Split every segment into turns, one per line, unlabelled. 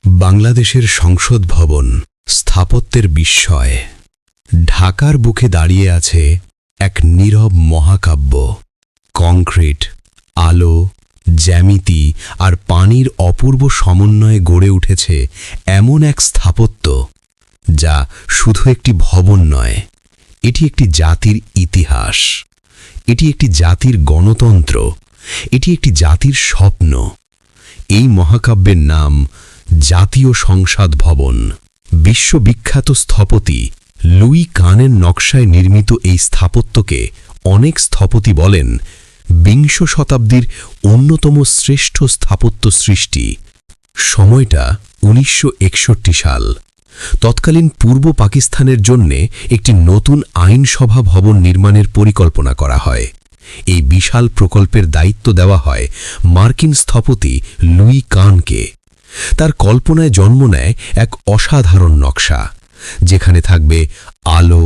বাংলাদেশের সংসদ ভবন স্থাপত্যের বিস্ময়। ঢাকার বুকে দাঁড়িয়ে আছে এক নীরব মহাকাব্য। কংক্রিট, আলো, জ্যামিতি আর পানির অপূর্ব সমন্বয়ে গড়ে উঠেছে এমন এক স্থাপত্য যা শুধু একটি ভবন নয়, এটি একটি জাতির ইতিহাস, এটি একটি জাতির গণতন্ত্র, এটি একটি জাতির স্বপ্ন। এই মহাকাব্যের নাম জাতীয় সংসদ ভবন। বিশ্ববিখ্যাত স্থপতি লুই কানের নকশায় নির্মিত এই স্থাপত্যকে অনেক স্থপতি বলেন বিংশ শতাব্দীর অন্যতম শ্রেষ্ঠ স্থাপত্য সৃষ্টি। সময়টা ১৯৬১ সাল। তৎকালীন পূর্ব পাকিস্তানের জন্যে একটি নতুন আইনসভা ভবন নির্মাণের পরিকল্পনা করা হয়। এই বিশাল প্রকল্পের দায়িত্ব দেওয়া হয় মার্কিন স্থপতি লুই কানকে। তার কল্পনায় জন্ম নেয় এক অসাধারণ নকশা, যেখানে থাকবে আলো,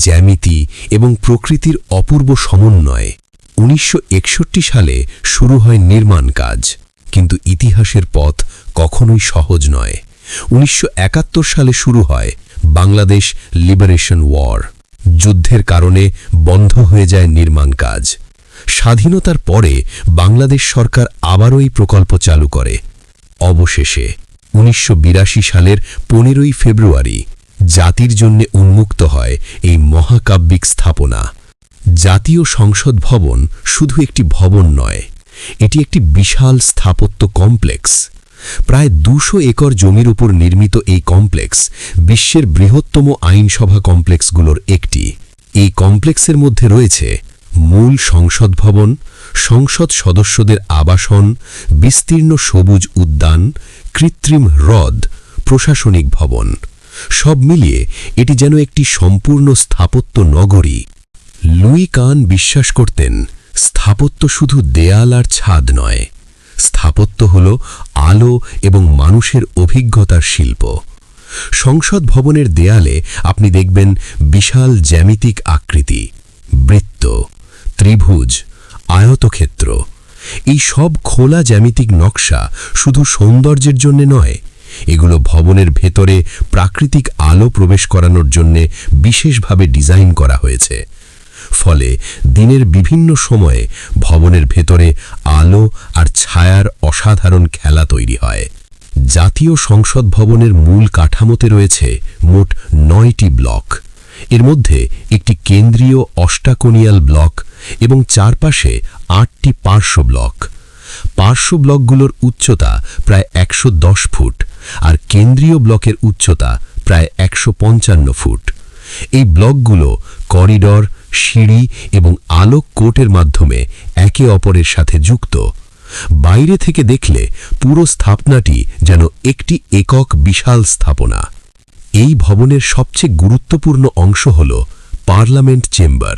জ্যামিতি এবং প্রকৃতির অপূর্ব সমন্বয়। ১৯৬১ সালে শুরু হয় নির্মাণ কাজ, কিন্তু ইতিহাসের পথ কখনোই সহজ নয়। ১৯৭১ সালে শুরু হয় বাংলাদেশ লিবারেশন ওয়ার। যুদ্ধের কারণে বন্ধ হয়ে যায় নির্মাণ কাজ। স্বাধীনতার পরে বাংলাদেশ সরকার আবারও এই প্রকল্প চালু করে। অবশেষে ১৯৮২ সালের ১৫ই ফেব্রুয়ারি জাতির জন্য উন্মুক্ত হয় এই মহাকাব্যিক স্থাপনা। জাতীয় সংসদ ভবন শুধু একটি ভবন নয়, এটি একটি বিশাল স্থাপত্য কমপ্লেক্স। প্রায় ২০০ একর জমির উপর নির্মিত এই কমপ্লেক্স বিশ্বের বৃহত্তম আইনসভা কমপ্লেক্সগুলোর একটি। এই কমপ্লেক্সের মধ্যে রয়েছে মূল সংসদ ভবন, সংসদ সদস্যদের আবাসন, বিস্তীর্ণ সবুজ উদ্যান, কৃত্রিম হ্রদ, প্রশাসনিক ভবন। সব মিলিয়ে এটি যেন একটি সম্পূর্ণ স্থাপত্য নগরী। লুই কান বিশ্বাস করতেন স্থাপত্য শুধু দেয়াল আর ছাদ নয়, স্থাপত্য হল আলো এবং মানুষের অভিজ্ঞতার শিল্প। সংসদ ভবনের দেয়ালে আপনি দেখবেন বিশাল জ্যামিতিক আকৃতি, বৃত্ত, ত্রিভুজ, আয়তক্ষেত্র। এই সব খোলা জ্যামিতিক নকশা শুধু সৌন্দর্যের জন্য নয়, এগুলো ভবনের ভেতরে প্রাকৃতিক আলো প্রবেশ করানোর জন্য বিশেষভাবে ডিজাইন করা হয়েছে। ফলে দিনের বিভিন্ন সময়ে ভবনের ভেতরে আলো আর ছায়ার অসাধারণ খেলা তৈরি হয়। জাতীয় সংসদ ভবনের মূল কাঠামোতে রয়েছে মোট ৯টি ব্লক। এর মধ্যে একটি কেন্দ্রীয় অষ্টাকোণিয়াল ব্লক এবং চারপাশে ৮টি পার্শ্ব ব্লক। পার্শ্ব ব্লকগুলোর উচ্চতা প্রায় ১১০ ফুট আর কেন্দ্রীয় ব্লকের উচ্চতা প্রায় ১৫৫ ফুট। এই ব্লকগুলো করিডর, সিঁড়ি এবং আলোক কোটের মাধ্যমে একে অপরের সাথে যুক্ত। বাইরে থেকে দেখলে পুরো স্থাপনাটি যেন একটি একক বিশাল স্থাপনা। এই ভবনের সবচেয়ে গুরুত্বপূর্ণ অংশ হল পার্লামেন্ট চেম্বার।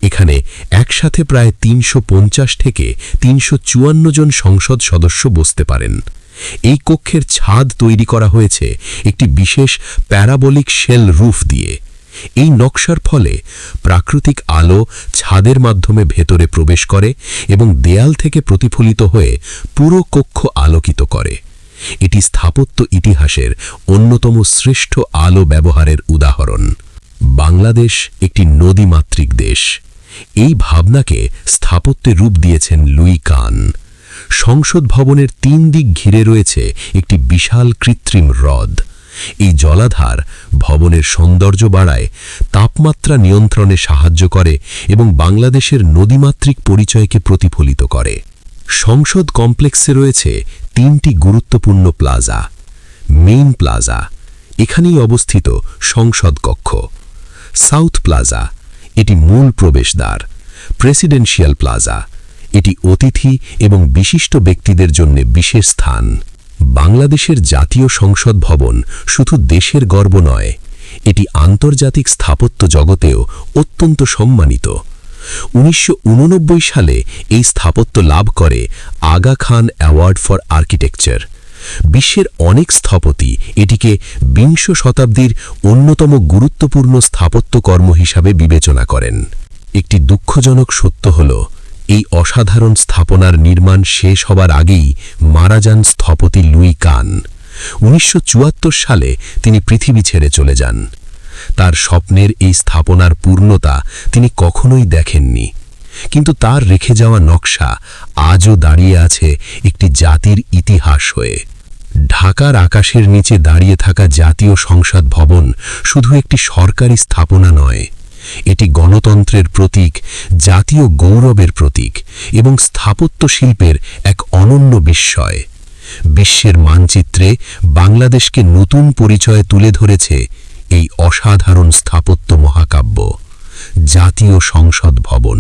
এখানে একসাথে প্রায় ৩৫০ থেকে ৩৫৪ জন সংসদ সদস্য বসতে পারেন। এই কক্ষের ছাদ তৈরি করা হয়েছে একটি বিশেষ প্যারাবোলিক শেল রুফ দিয়ে। এই নকশার ফলে প্রাকৃতিক আলো ছাদের মাধ্যমে ভেতরে প্রবেশ করে এবং দেয়াল থেকে প্রতিফলিত হয়ে পুরো কক্ষ আলোকিত করে। এটি স্থাপত্য ইতিহাসের অন্যতম শ্রেষ্ঠ আলো ব্যবহারের উদাহরণ। বাংলাদেশ একটি নদীমাতৃক দেশ। এই ভাবনাকে স্থাপত্যে রূপ দিয়েছেন লুই কান। সংসদ ভবনের ৩ দিক ঘিরে রয়েছে একটি বিশাল কৃত্রিম হ্রদ। এই জলাধার ভবনের সৌন্দর্য বাড়ায়, তাপমাত্রা নিয়ন্ত্রণে সাহায্য করে এবং বাংলাদেশের নদীমাতৃক পরিচয়কে প্রতিফলিত করে। সংসদ কমপ্লেক্সে রয়েছে ৩টি গুরুত্বপূর্ণ প্লাজা। মেইন প্লাজা, এখানেই অবস্থিত সংসদ কক্ষ। সাউথ প্লাজা, এটি মূল প্রবেশদ্বার। প্রেসিডেন্সিয়াল প্লাজা, এটি অতিথি এবং বিশিষ্ট ব্যক্তিদের জন্য বিশেষ স্থান। বাংলাদেশের জাতীয় সংসদ ভবন শুধু দেশের গর্ব নয়, এটি আন্তর্জাতিক স্থাপত্য জগতেও অত্যন্ত সম্মানিত। ১৯৮৯ সালে এই স্থাপত্য লাভ করে Aga Khan award for architecture. বিশ্বের অনেক স্থপতি এটিকে বিংশ শতাব্দীর অন্যতম গুরুত্বপূর্ণ স্থাপত্যকর্ম হিসাবে বিবেচনা করেন। একটি দুঃখজনক সত্য হল এই অসাধারণ স্থাপনার নির্মাণ শেষ হবার আগেই মারা যান স্থপতি লুই কান। 1974 সালে তিনি পৃথিবী ছেড়ে চলে যান। তার স্বপ্নের এই স্থাপনার পূর্ণতা তিনি কখনোই দেখেননি, কিন্তু তার রেখে যাওয়া নকশা আজও দাঁড়িয়ে আছে একটি জাতির ইতিহাস হয়ে। ঢাকার আকাশের নিচে দাঁড়িয়ে থাকা জাতীয় সংসদ ভবন শুধু একটি সরকারি স্থাপনা নয়, এটি গণতন্ত্রের প্রতীক, জাতীয় গৌরবের প্রতীক এবং স্থাপত্য শিল্পের এক অনন্য বিস্ময়। বিশ্বের মানচিত্রে বাংলাদেশকে নতুন পরিচয় তুলে ধরেছে এই অসাধারণ স্থাপত্য মহাকাব্য, জাতীয় সংসদ ভবন।